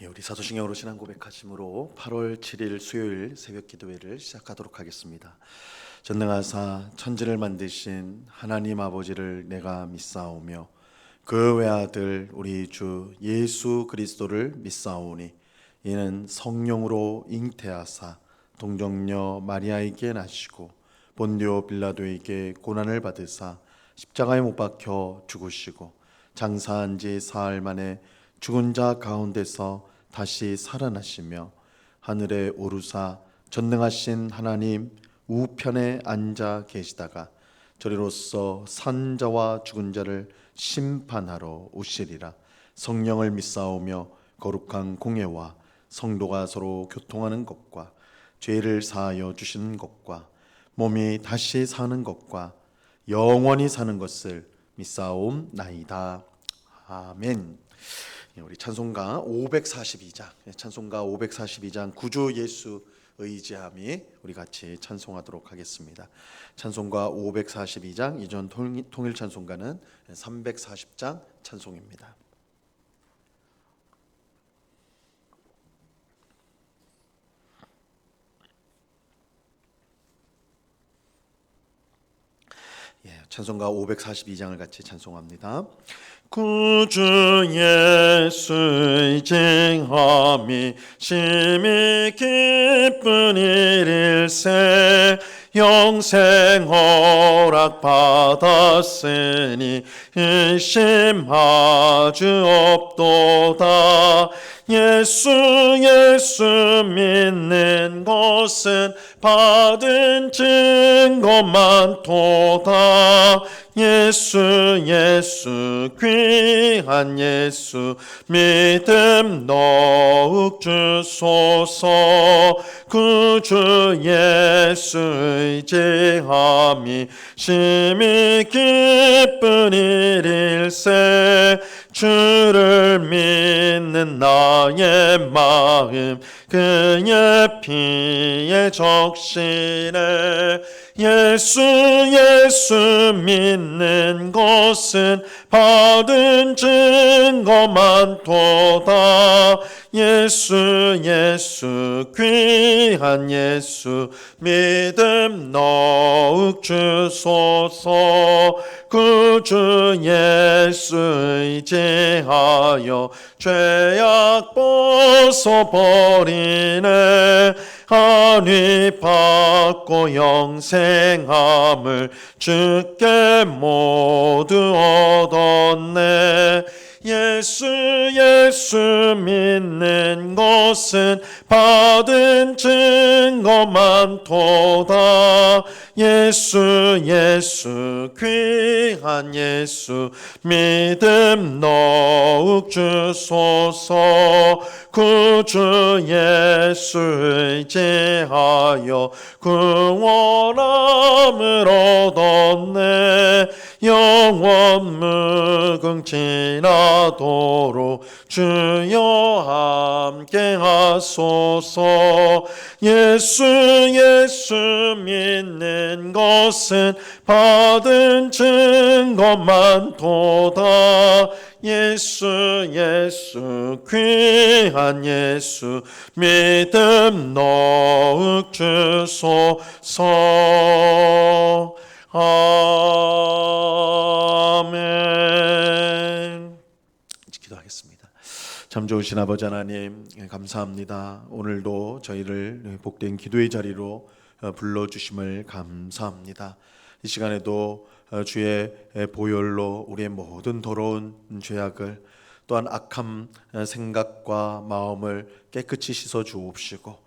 우리 사도신경으로 신앙 고백하심으로 8월 7일 수요일 새벽 기도회를 시작하도록 하겠습니다. 전능하사 천지를 만드신 하나님 아버지를 내가 믿사오며 그 외아들 우리 주 예수 그리스도를 믿사오니 이는 성령으로 잉태하사 동정녀 마리아에게 나시고 본디오 빌라도에게 고난을 받으사 십자가에 못 박혀 죽으시고 장사한 지 사흘 만에 죽은 자 가운데서 다시 살아나시며 하늘에 오르사 전능하신 하나님 우편에 앉아 계시다가 저리로서 산 자와 죽은 자를 심판하러 오시리라. 성령을 믿사오며 거룩한 공예와 성도가 서로 교통하는 것과 죄를 사하여 주시는 것과 몸이 다시 사는 것과 영원히 사는 것을 믿사옵나이다. 아멘. 우리 찬송가 542장 구주 예수 의지함이 우리 같이 찬송하도록 하겠습니다. 찬송가 542장, 이전 통일 찬송가는 340장 찬송입니다. 찬송가 542장을 같이 찬송합니다. 구주 예수 의징함이 심히 기쁜 일일세 영생 허락 받았으니 의심하주 없도다. 예수 믿는 것은 받은 증거만 도다. 예수 귀한 예수 믿음 더욱 주소서. 구주 예수 의지함이 심히 기쁜 일일세 주를 믿는 나의 마음 그의 피에 적시네. 예수 믿는 것은 받은 증거만 도다. 예수 귀한 예수 믿음 더욱 주소서. 구주 예수 의지하여 죄악 벗어버리네. 안위 받고 영생함을 주께 모두 얻었네. 예수 믿는 것은 받은 증거만 도다. 예수 귀한 예수 믿음 더욱 주소서. 구주 예수 의지하여 구원함을 얻었네. 영원 무궁지나도록 주여 함께 하소서. 예수 믿는 것은 받은 증거만 도다. 예수 귀한 예수 믿음 더욱 주소서. 아멘. 기도하겠습니다. 참 좋으신 아버지 하나님, 감사합니다. 오늘도 저희를 복된 기도의 자리로 불러주심을 감사합니다. 이 시간에도 주의 보혈로 우리의 모든 더러운 죄악을, 또한 악한 생각과 마음을 깨끗이 씻어 주옵시고,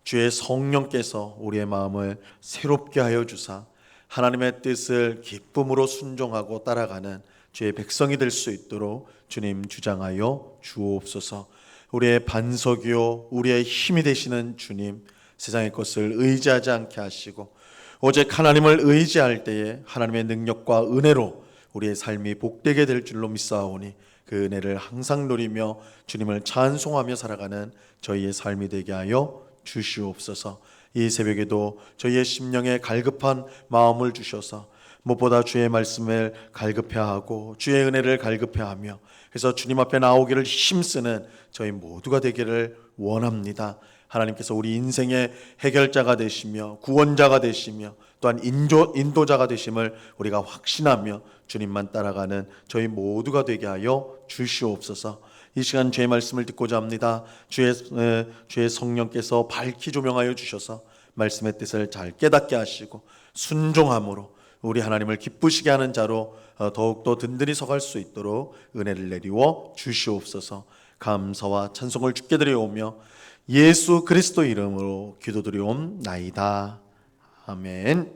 주의 성령께서 우리의 마음을 새롭게 하여 주사 하나님의 뜻을 기쁨으로 순종하고 따라가는 주의 백성이 될 수 있도록 주님 주장하여 주옵소서. 우리의 반석이요 우리의 힘이 되시는 주님, 세상의 것을 의지하지 않게 하시고 오직 하나님을 의지할 때에 하나님의 능력과 은혜로 우리의 삶이 복되게 될 줄로 믿사오니 그 은혜를 항상 누리며 주님을 찬송하며 살아가는 저희의 삶이 되게 하여 주시옵소서. 이 새벽에도 저희의 심령에 갈급한 마음을 주셔서 무엇보다 주의 말씀을 갈급해하고 주의 은혜를 갈급해하며 그래서 주님 앞에 나오기를 힘쓰는 저희 모두가 되기를 원합니다. 하나님께서 우리 인생의 해결자가 되시며 구원자가 되시며 또한 인도자가 되심을 우리가 확신하며 주님만 따라가는 저희 모두가 되게 하여 주시옵소서. 이 시간 주의 말씀을 듣고자 합니다. 주의 성령께서 밝히 조명하여 주셔서 말씀의 뜻을 잘 깨닫게 하시고 순종함으로 우리 하나님을 기쁘시게 하는 자로 더욱더 든든히 서갈 수 있도록 은혜를 내리워 주시옵소서. 감사와 찬송을 주께 드려오며 예수 그리스도 이름으로 기도드리옵나이다. 아멘.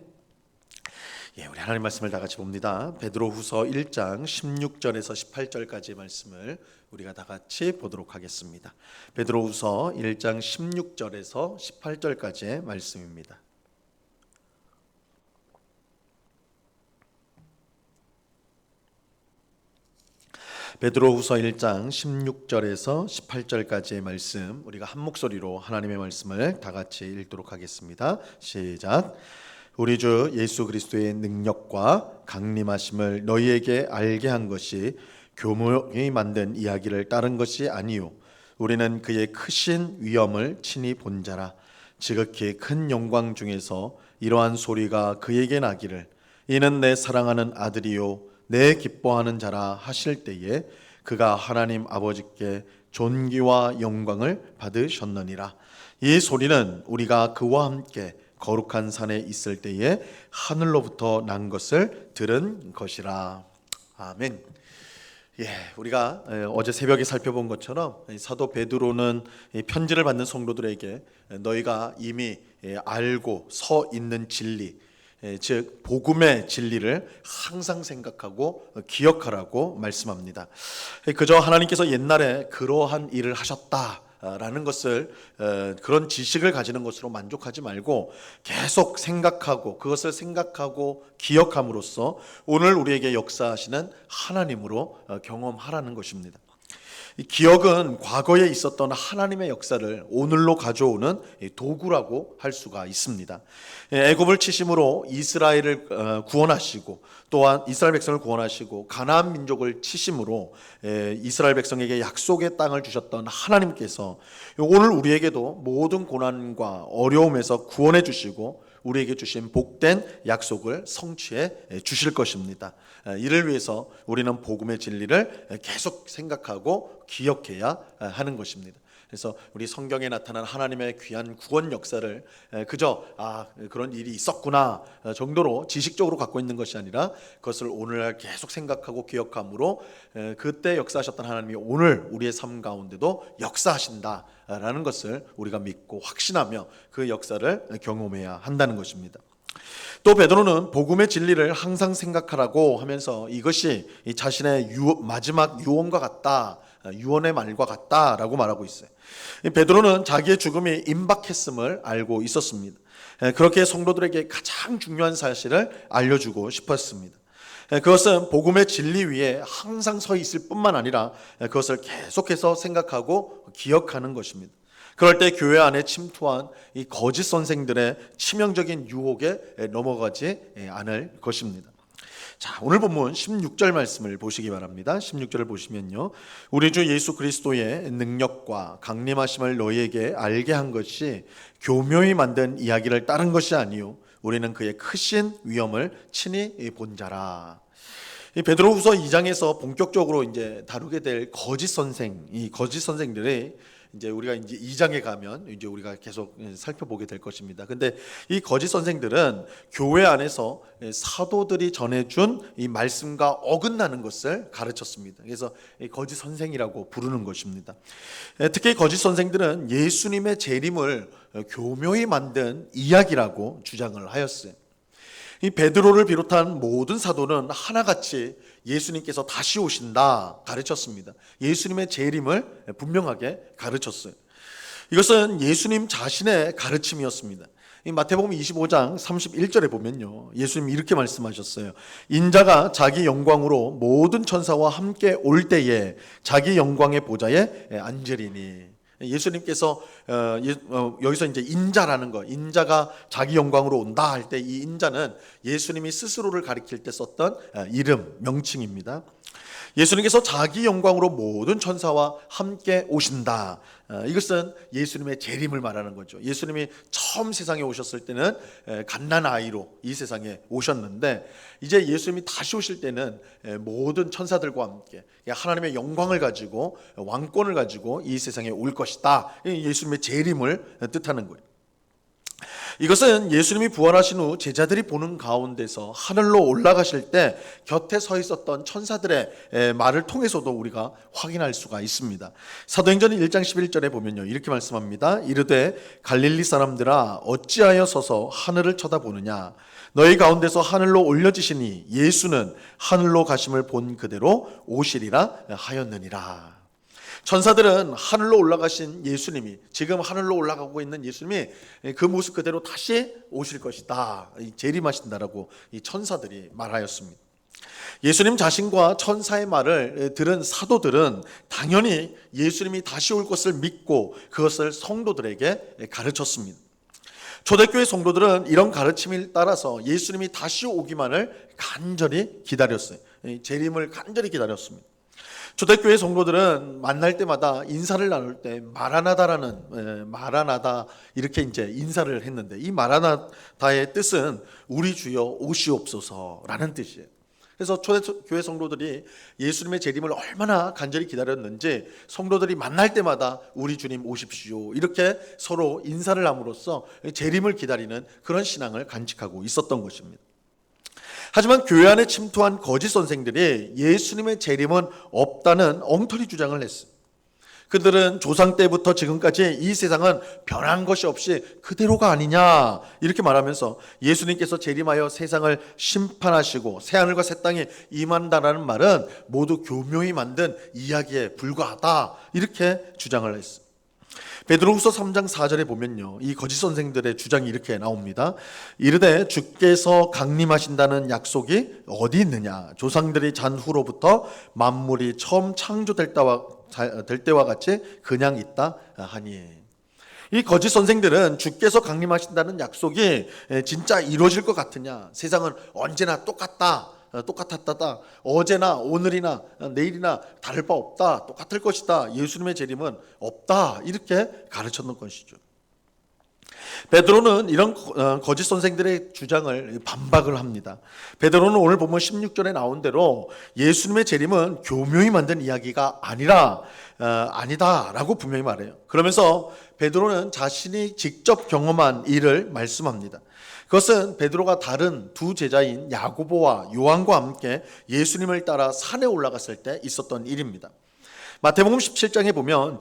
우리 하나님 말씀을 다 같이 봅니다. 베드로후서 1장 16절에서 18절까지의 말씀을 우리가 다 같이 보도록 하겠습니다. 베드로후서 1장 16절에서 18절까지의 말씀입니다. 베드로후서 1장 16절에서 18절까지의 말씀, 우리가 한 목소리로 하나님의 말씀을 다 같이 읽도록 하겠습니다. 시작. 우리 주 예수 그리스도의 능력과 강림하심을 너희에게 알게 한 것이 교묘히 만든 이야기를 따른 것이 아니요 우리는 그의 크신 위엄을 친히 본 자라. 지극히 큰 영광 중에서 이러한 소리가 그에게 나기를 이는 내 사랑하는 아들이요 내 기뻐하는 자라 하실 때에 그가 하나님 아버지께 존귀와 영광을 받으셨느니라. 이 소리는 우리가 그와 함께 거룩한 산에 있을 때에 하늘로부터 난 것을 들은 것이라. 아멘. 우리가 어제 새벽에 살펴본 것처럼 사도 베드로는 편지를 받는 성도들에게 너희가 이미 알고 서 있는 진리, 즉 복음의 진리를 항상 생각하고 기억하라고 말씀합니다. 그저 하나님께서 옛날에 그러한 일을 하셨다라는 것을 그런 지식을 가지는 것으로 만족하지 말고 계속 생각하고 그것을 생각하고 기억함으로써 오늘 우리에게 역사하시는 하나님으로 경험하라는 것입니다. 이 기억은 과거에 있었던 하나님의 역사를 오늘로 가져오는 도구라고 할 수가 있습니다. 애굽을 치심으로 이스라엘을 구원하시고 또한 이스라엘 백성을 구원하시고 가나안 민족을 치심으로 이스라엘 백성에게 약속의 땅을 주셨던 하나님께서 오늘 우리에게도 모든 고난과 어려움에서 구원해 주시고 우리에게 주신 복된 약속을 성취해 주실 것입니다. 이를 위해서 우리는 복음의 진리를 계속 생각하고 기억해야 하는 것입니다. 그래서 우리 성경에 나타난 하나님의 귀한 구원 역사를 그저 그런 일이 있었구나 정도로 지식적으로 갖고 있는 것이 아니라 그것을 오늘날 계속 생각하고 기억함으로 그때 역사하셨던 하나님이 오늘 우리의 삶 가운데도 역사하신다라는 것을 우리가 믿고 확신하며 그 역사를 경험해야 한다는 것입니다. 또 베드로는 복음의 진리를 항상 생각하라고 하면서 이것이 자신의 마지막 유언과 같다, 유언의 말과 같다라고 말하고 있어요. 베드로는 자기의 죽음이 임박했음을 알고 있었습니다. 그렇게 성도들에게 가장 중요한 사실을 알려주고 싶었습니다. 그것은 복음의 진리 위에 항상 서 있을 뿐만 아니라 그것을 계속해서 생각하고 기억하는 것입니다. 그럴 때 교회 안에 침투한 이 거짓 선생들의 치명적인 유혹에 넘어가지 않을 것입니다. 자, 오늘 본문 16절 말씀을 보시기 바랍니다. 16절을 보시면요, 우리 주 예수 그리스도의 능력과 강림하심을 너희에게 알게 한 것이 교묘히 만든 이야기를 따른 것이 아니요 우리는 그의 크신 위엄을 친히 본 자라. 이 베드로후서 2장에서 본격적으로 이제 다루게 될 거짓 선생, 이 거짓 선생들의 이제 우리가 이제 2장에 가면 이제 우리가 계속 살펴보게 될 것입니다. 근데 이 거짓 선생들은 교회 안에서 사도들이 전해준 이 말씀과 어긋나는 것을 가르쳤습니다. 그래서 이 거짓 선생이라고 부르는 것입니다. 특히 거짓 선생들은 예수님의 재림을 교묘히 만든 이야기라고 주장을 하였어요. 이 베드로를 비롯한 모든 사도는 하나같이 예수님께서 다시 오신다 가르쳤습니다. 예수님의 재림을 분명하게 가르쳤어요. 이것은 예수님 자신의 가르침이었습니다. 이 마태복음 25장 31절에 보면요, 예수님이 이렇게 말씀하셨어요. 인자가 자기 영광으로 모든 천사와 함께 올 때에 자기 영광의 보좌에 앉으리니. 예수님께서 여기서 이제 인자라는 거, 인자가 자기 영광으로 온다 할 때 이 인자는 예수님이 스스로를 가리킬 때 썼던 이름, 명칭입니다. 예수님께서 자기 영광으로 모든 천사와 함께 오신다. 이것은 예수님의 재림을 말하는 거죠. 예수님이 처음 세상에 오셨을 때는 갓난아이로 이 세상에 오셨는데 이제 예수님이 다시 오실 때는 모든 천사들과 함께 하나님의 영광을 가지고 왕권을 가지고 이 세상에 올 것이다. 예수님의 재림을 뜻하는 거예요. 이것은 예수님이 부활하신 후 제자들이 보는 가운데서 하늘로 올라가실 때 곁에 서 있었던 천사들의 말을 통해서도 우리가 확인할 수가 있습니다. 사도행전 1장 11절에 보면요, 이렇게 말씀합니다. 이르되 갈릴리 사람들아 어찌하여 서서 하늘을 쳐다보느냐. 너희 가운데서 하늘로 올려지시니 예수는 하늘로 가심을 본 그대로 오시리라 하였느니라. 천사들은 하늘로 올라가신 예수님이, 지금 하늘로 올라가고 있는 예수님이 그 모습 그대로 다시 오실 것이다, 재림하신다라고 이 천사들이 말하였습니다. 예수님 자신과 천사의 말을 들은 사도들은 당연히 예수님이 다시 올 것을 믿고 그것을 성도들에게 가르쳤습니다. 초대교회 성도들은 이런 가르침을 따라서 예수님이 다시 오기만을 간절히 기다렸어요. 재림을 간절히 기다렸습니다. 초대교회 성도들은 만날 때마다 인사를 나눌 때 마라나다 이렇게 이제 인사를 했는데, 이 마라나다의 뜻은 우리 주여 오시옵소서라는 뜻이에요. 그래서 초대교회 성도들이 예수님의 재림을 얼마나 간절히 기다렸는지 성도들이 만날 때마다 우리 주님 오십시오 이렇게 서로 인사를 함으로써 재림을 기다리는 그런 신앙을 간직하고 있었던 것입니다. 하지만 교회 안에 침투한 거짓 선생들이 예수님의 재림은 없다는 엉터리 주장을 했습니다. 그들은 조상 때부터 지금까지 이 세상은 변한 것이 없이 그대로가 아니냐 이렇게 말하면서 예수님께서 재림하여 세상을 심판하시고 새하늘과 새 땅이 임한다라는 말은 모두 교묘히 만든 이야기에 불과하다 이렇게 주장을 했습니다. 베드로후서 3장 4절에 보면요, 이 거짓 선생들의 주장이 이렇게 나옵니다. 이르되 주께서 강림하신다는 약속이 어디 있느냐. 조상들이 잔 후로부터 만물이 처음 창조될 때와 같이 그냥 있다 하니. 이 거짓 선생들은 주께서 강림하신다는 약속이 진짜 이루어질 것 같으냐, 세상은 언제나 똑같았다, 어제나 오늘이나 내일이나 다를 바 없다, 똑같을 것이다, 예수님의 재림은 없다 이렇게 가르쳤던 것이죠. 베드로는 이런 거짓 선생들의 주장을 반박을 합니다. 베드로는 오늘 보면 16절에 나온 대로 예수님의 재림은 교묘히 만든 이야기가 아니다라고 분명히 말해요. 그러면서 베드로는 자신이 직접 경험한 일을 말씀합니다. 그것은 베드로가 다른 두 제자인 야고보와 요한과 함께 예수님을 따라 산에 올라갔을 때 있었던 일입니다. 마태복음 17장에 보면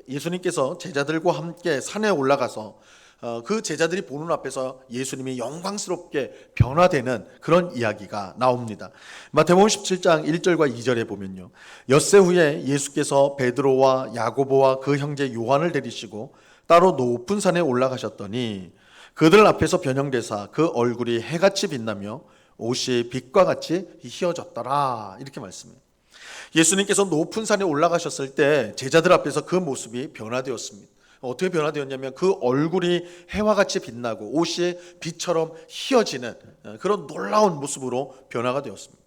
예수님께서 제자들과 함께 산에 올라가서 그 제자들이 보는 앞에서 예수님이 영광스럽게 변화되는 그런 이야기가 나옵니다. 마태복음 17장 1절과 2절에 보면요, 엿새 후에 예수께서 베드로와 야고보와 그 형제 요한을 데리시고 따로 높은 산에 올라가셨더니 그들 앞에서 변형되사 그 얼굴이 해같이 빛나며 옷이 빛과 같이 희어졌더라 이렇게 말씀해요. 예수님께서 높은 산에 올라가셨을 때 제자들 앞에서 그 모습이 변화되었습니다. 어떻게 변화되었냐면 그 얼굴이 해와 같이 빛나고 옷이 빛처럼 희어지는 그런 놀라운 모습으로 변화가 되었습니다.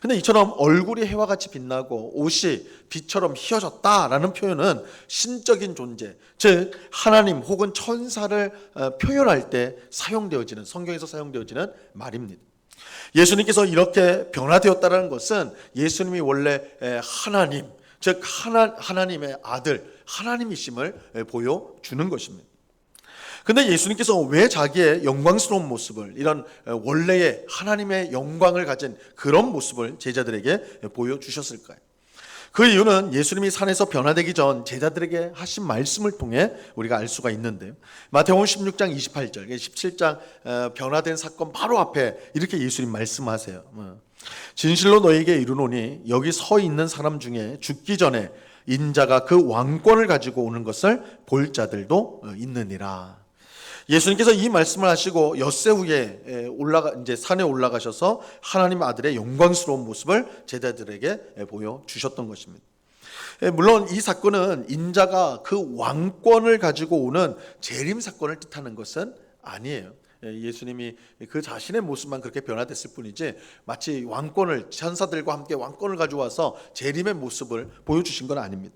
근데 이처럼 얼굴이 해와 같이 빛나고 옷이 빛처럼 희어졌다라는 표현은 신적인 존재, 즉 하나님 혹은 천사를 표현할 때 사용되어지는, 성경에서 사용되어지는 말입니다. 예수님께서 이렇게 변화되었다는 것은 예수님이 원래 하나님, 즉 하나님의 아들, 하나님이심을 보여주는 것입니다. 근데 예수님께서 왜 자기의 영광스러운 모습을, 이런 원래의 하나님의 영광을 가진 그런 모습을 제자들에게 보여주셨을까요? 그 이유는 예수님이 산에서 변화되기 전 제자들에게 하신 말씀을 통해 우리가 알 수가 있는데요. 마태복음 16장 28절, 17장 변화된 사건 바로 앞에 이렇게 예수님 말씀하세요. 진실로 너희에게 이르노니 여기 서 있는 사람 중에 죽기 전에 인자가 그 왕권을 가지고 오는 것을 볼 자들도 있느니라. 예수님께서 이 말씀을 하시고 엿새 후에 이제 산에 올라가셔서 하나님 아들의 영광스러운 모습을 제자들에게 보여주셨던 것입니다. 물론 이 사건은 인자가 그 왕권을 가지고 오는 재림 사건을 뜻하는 것은 아니에요. 예수님이 그 자신의 모습만 그렇게 변화됐을 뿐이지 마치 왕권을 천사들과 함께 왕권을 가져와서 재림의 모습을 보여주신 건 아닙니다.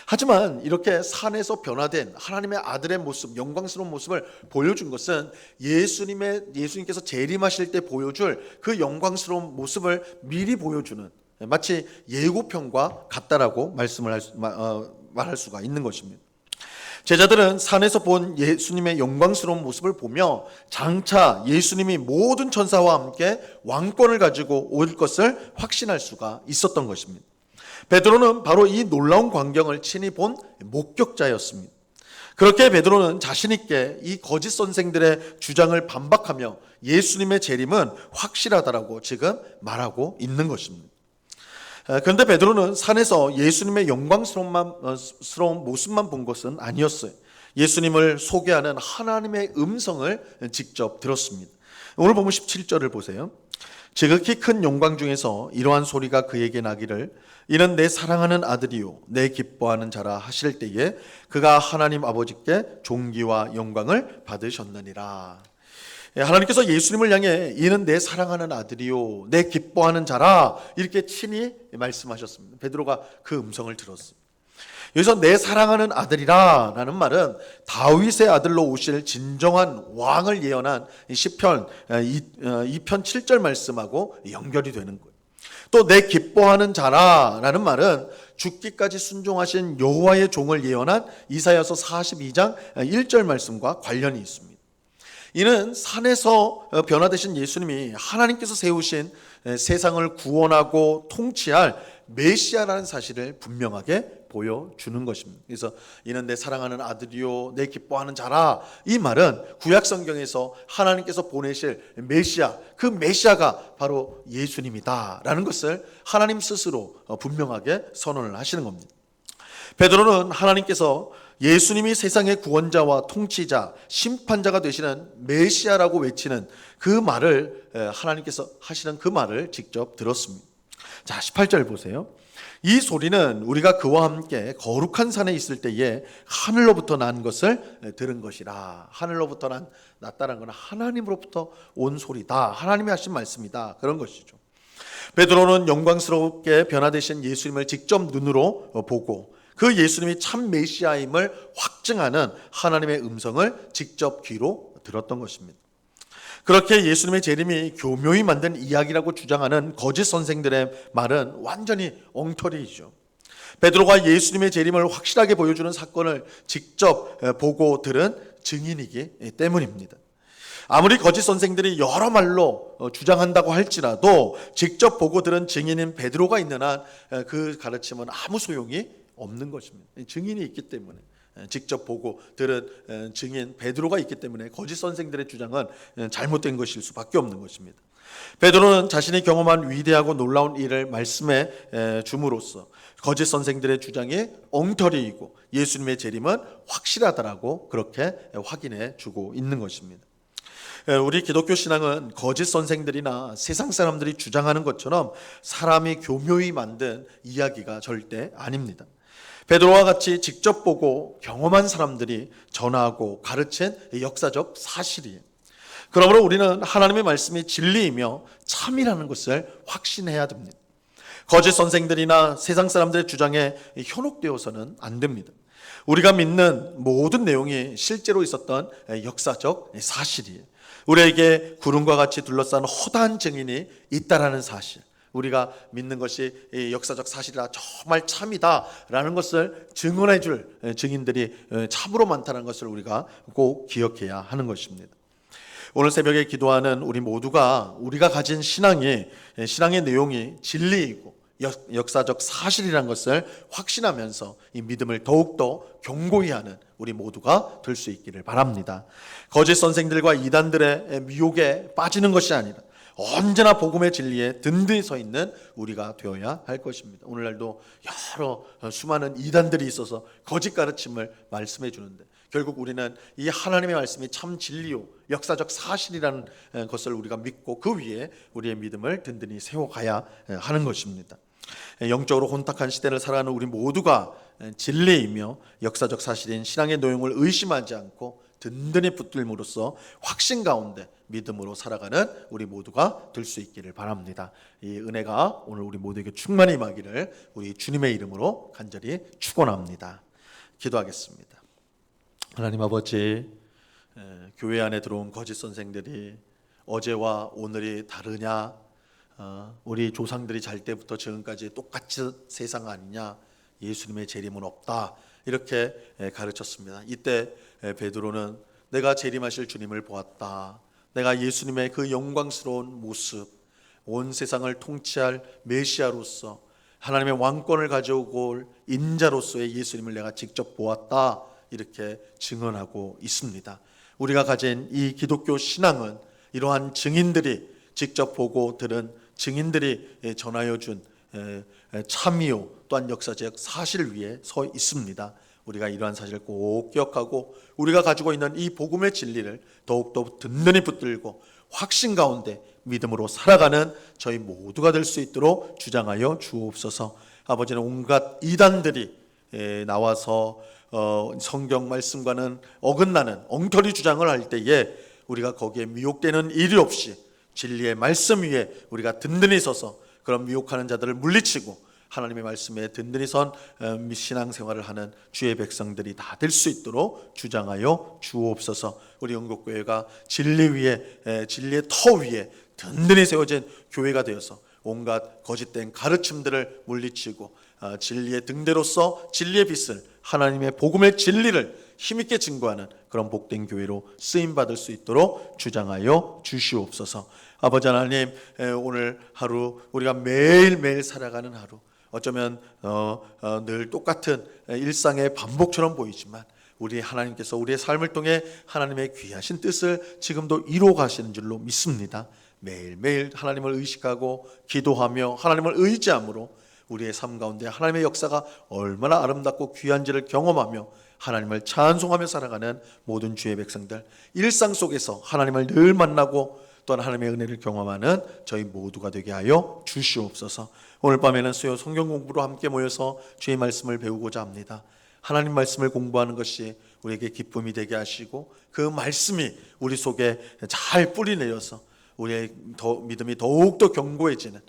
하지만 이렇게 산에서 변화된 하나님의 아들의 모습, 영광스러운 모습을 보여준 것은 예수님께서 재림하실 때 보여줄 그 영광스러운 모습을 미리 보여주는, 마치 예고편과 같다라고 말할 수가 있는 것입니다. 제자들은 산에서 본 예수님의 영광스러운 모습을 보며 장차 예수님이 모든 천사와 함께 왕권을 가지고 올 것을 확신할 수가 있었던 것입니다. 베드로는 바로 이 놀라운 광경을 친히 본 목격자였습니다. 그렇게 베드로는 자신 있게 이 거짓 선생들의 주장을 반박하며 예수님의 재림은 확실하다라고 지금 말하고 있는 것입니다. 그런데 베드로는 산에서 예수님의 영광스러운 모습만 본 것은 아니었어요. 예수님을 소개하는 하나님의 음성을 직접 들었습니다. 오늘 보면 17절을 보세요. 지극히 큰 영광 중에서 이러한 소리가 그에게 나기를 이는 내 사랑하는 아들이요 내 기뻐하는 자라 하실 때에 그가 하나님 아버지께 존귀와 영광을 받으셨느니라. 하나님께서 예수님을 향해 이는 내 사랑하는 아들이요 내 기뻐하는 자라 이렇게 친히 말씀하셨습니다. 베드로가 그 음성을 들었습니다. 여기서 내 사랑하는 아들이라 라는 말은 다윗의 아들로 오실 진정한 왕을 예언한 시편 2편 7절 말씀하고 연결이 되는 거예요. 또 내 기뻐하는 자라 라는 말은 죽기까지 순종하신 여호와의 종을 예언한 이사야서 42장 1절 말씀과 관련이 있습니다. 이는 산에서 변화되신 예수님이 하나님께서 세우신 세상을 구원하고 통치할 메시아라는 사실을 분명하게 보여주는 것입니다. 그래서 이는 내 사랑하는 아들이요 내 기뻐하는 자라, 이 말은 구약 성경에서 하나님께서 보내실 메시아, 그 메시아가 바로 예수님이다라는 것을 하나님 스스로 분명하게 선언을 하시는 겁니다. 베드로는 하나님께서 예수님이 세상의 구원자와 통치자, 심판자가 되시는 메시아라고 외치는 그 말을, 하나님께서 하시는 그 말을 직접 들었습니다. 자, 18절 보세요. 이 소리는 우리가 그와 함께 거룩한 산에 있을 때에 하늘로부터 난 것을 들은 것이라. 하늘로부터 났다는 것은 하나님으로부터 온 소리다, 하나님이 하신 말씀이다, 그런 것이죠. 베드로는 영광스럽게 변화되신 예수님을 직접 눈으로 보고 그 예수님이 참 메시아임을 확증하는 하나님의 음성을 직접 귀로 들었던 것입니다. 그렇게 예수님의 재림이 교묘히 만든 이야기라고 주장하는 거짓 선생들의 말은 완전히 엉터리이죠. 베드로가 예수님의 재림을 확실하게 보여주는 사건을 직접 보고 들은 증인이기 때문입니다. 아무리 거짓 선생들이 여러 말로 주장한다고 할지라도 직접 보고 들은 증인인 베드로가 있는 한 그 가르침은 아무 소용이 없는 것입니다. 증인이 있기 때문에, 직접 보고 들은 증인 베드로가 있기 때문에 거짓 선생들의 주장은 잘못된 것일 수밖에 없는 것입니다. 베드로는 자신이 경험한 위대하고 놀라운 일을 말씀해 줌으로써 거짓 선생들의 주장이 엉터리이고 예수님의 재림은 확실하다라고 그렇게 확인해 주고 있는 것입니다. 우리 기독교 신앙은 거짓 선생들이나 세상 사람들이 주장하는 것처럼 사람이 교묘히 만든 이야기가 절대 아닙니다. 베드로와 같이 직접 보고 경험한 사람들이 전하고 가르친 역사적 사실이에요. 그러므로 우리는 하나님의 말씀이 진리이며 참이라는 것을 확신해야 됩니다. 거짓 선생들이나 세상 사람들의 주장에 현혹되어서는 안 됩니다. 우리가 믿는 모든 내용이 실제로 있었던 역사적 사실이에요. 우리에게 구름과 같이 둘러싼 허다한 증인이 있다라는 사실, 우리가 믿는 것이 역사적 사실이라 정말 참이다라는 것을 증언해 줄 증인들이 참으로 많다는 것을 우리가 꼭 기억해야 하는 것입니다. 오늘 새벽에 기도하는 우리 모두가 우리가 가진 신앙의 내용이 진리이고 역사적 사실이라는 것을 확신하면서 이 믿음을 더욱더 견고히 하는 우리 모두가 될 수 있기를 바랍니다. 거짓 선생들과 이단들의 미혹에 빠지는 것이 아니라 언제나 복음의 진리에 든든히 서 있는 우리가 되어야 할 것입니다. 오늘날도 여러 수많은 이단들이 있어서 거짓 가르침을 말씀해 주는데 결국 우리는 이 하나님의 말씀이 참 진리요 역사적 사실이라는 것을 우리가 믿고 그 위에 우리의 믿음을 든든히 세워가야 하는 것입니다. 영적으로 혼탁한 시대를 살아가는 우리 모두가 진리이며 역사적 사실인 신앙의 노용을 의심하지 않고 든든히 붙들므로써 확신 가운데 믿음으로 살아가는 우리 모두가 될 수 있기를 바랍니다. 이 은혜가 오늘 우리 모두에게 충만히 임하기를 우리 주님의 이름으로 간절히 축원합니다. 기도하겠습니다. 하나님 아버지, 교회 안에 들어온 거짓 선생들이 어제와 오늘이 다르냐, 우리 조상들이 잘 때부터 지금까지 똑같이 세상 아니냐, 예수님의 재림은 없다, 이렇게 가르쳤습니다. 이때 베드로는 내가 재림하실 주님을 보았다, 내가 예수님의 그 영광스러운 모습, 온 세상을 통치할 메시아로서 하나님의 왕권을 가져오고 올 인자로서의 예수님을 내가 직접 보았다, 이렇게 증언하고 있습니다. 우리가 가진 이 기독교 신앙은 이러한 증인들이 직접 보고 들은, 증인들이 전하여 준 참이요 또한 역사적 사실 위에 서 있습니다. 우리가 이러한 사실을 꼭 기억하고 우리가 가지고 있는 이 복음의 진리를 더욱더 든든히 붙들고 확신 가운데 믿음으로 살아가는 저희 모두가 될 수 있도록 주장하여 주옵소서. 아버지는 온갖 이단들이 나와서 성경 말씀과는 어긋나는 엉터리 주장을 할 때에 우리가 거기에 미혹되는 일이 없이 진리의 말씀 위에 우리가 든든히 서서 그런 미혹하는 자들을 물리치고 하나님의 말씀에 든든히 선 신앙생활을 하는 주의 백성들이 다 될 수 있도록 주장하여 주옵소서. 우리 영국교회가 진리 위에, 진리의 터 위에 든든히 세워진 교회가 되어서 온갖 거짓된 가르침들을 물리치고 진리의 등대로서 진리의 빛을, 하나님의 복음의 진리를 힘있게 증거하는 그런 복된 교회로 쓰임받을 수 있도록 주장하여 주시옵소서. 아버지 하나님, 오늘 하루 우리가 매일매일 살아가는 하루, 어쩌면 늘 똑같은 일상의 반복처럼 보이지만 우리 하나님께서 우리의 삶을 통해 하나님의 귀하신 뜻을 지금도 이루어 가시는 줄로 믿습니다. 매일매일 하나님을 의식하고 기도하며 하나님을 의지함으로 우리의 삶 가운데 하나님의 역사가 얼마나 아름답고 귀한지를 경험하며 하나님을 찬송하며 살아가는 모든 주의 백성들, 일상 속에서 하나님을 늘 만나고 또한 하나님의 은혜를 경험하는 저희 모두가 되게 하여 주시옵소서. 오늘 밤에는 수요 성경 공부로 함께 모여서 주의 말씀을 배우고자 합니다. 하나님 말씀을 공부하는 것이 우리에게 기쁨이 되게 하시고 그 말씀이 우리 속에 잘 뿌리 내려서 우리의 믿음이 더욱더 견고해지는,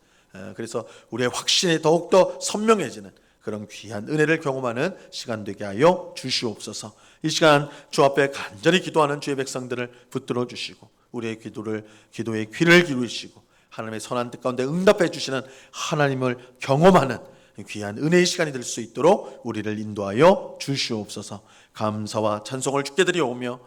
그래서 우리의 확신이 더욱더 선명해지는 그런 귀한 은혜를 경험하는 시간 되게 하여 주시옵소서. 이 시간 주 앞에 간절히 기도하는 주의 백성들을 붙들어 주시고 우리의 기도에 귀를 기울이시고 하나님의 선한 뜻 가운데 응답해 주시는 하나님을 경험하는 귀한 은혜의 시간이 될 수 있도록 우리를 인도하여 주시옵소서. 감사와 찬송을 주께 드리오며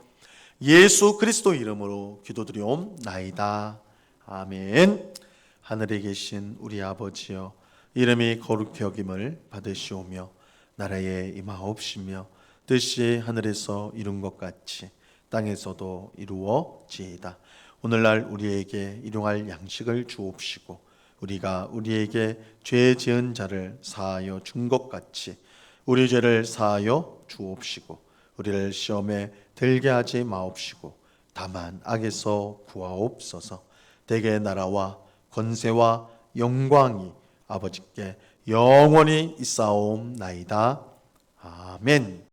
예수 그리스도 이름으로 기도드리옵나이다. 아멘. 하늘에 계신 우리 아버지여, 이름이 거룩히 여김을 받으시오며 나라에 임하옵시며 뜻이 하늘에서 이룬 것 같이 땅에서도 이루어지이다. 오늘날 우리에게 일용할 양식을 주옵시고 우리가 우리에게 죄 지은 자를 사하여 준 것 같이 우리 죄를 사하여 주옵시고 우리를 시험에 들게 하지 마옵시고 다만 악에서 구하옵소서. 대개 나라와 권세와 영광이 아버지께 영원히 있사옵나이다. 아멘.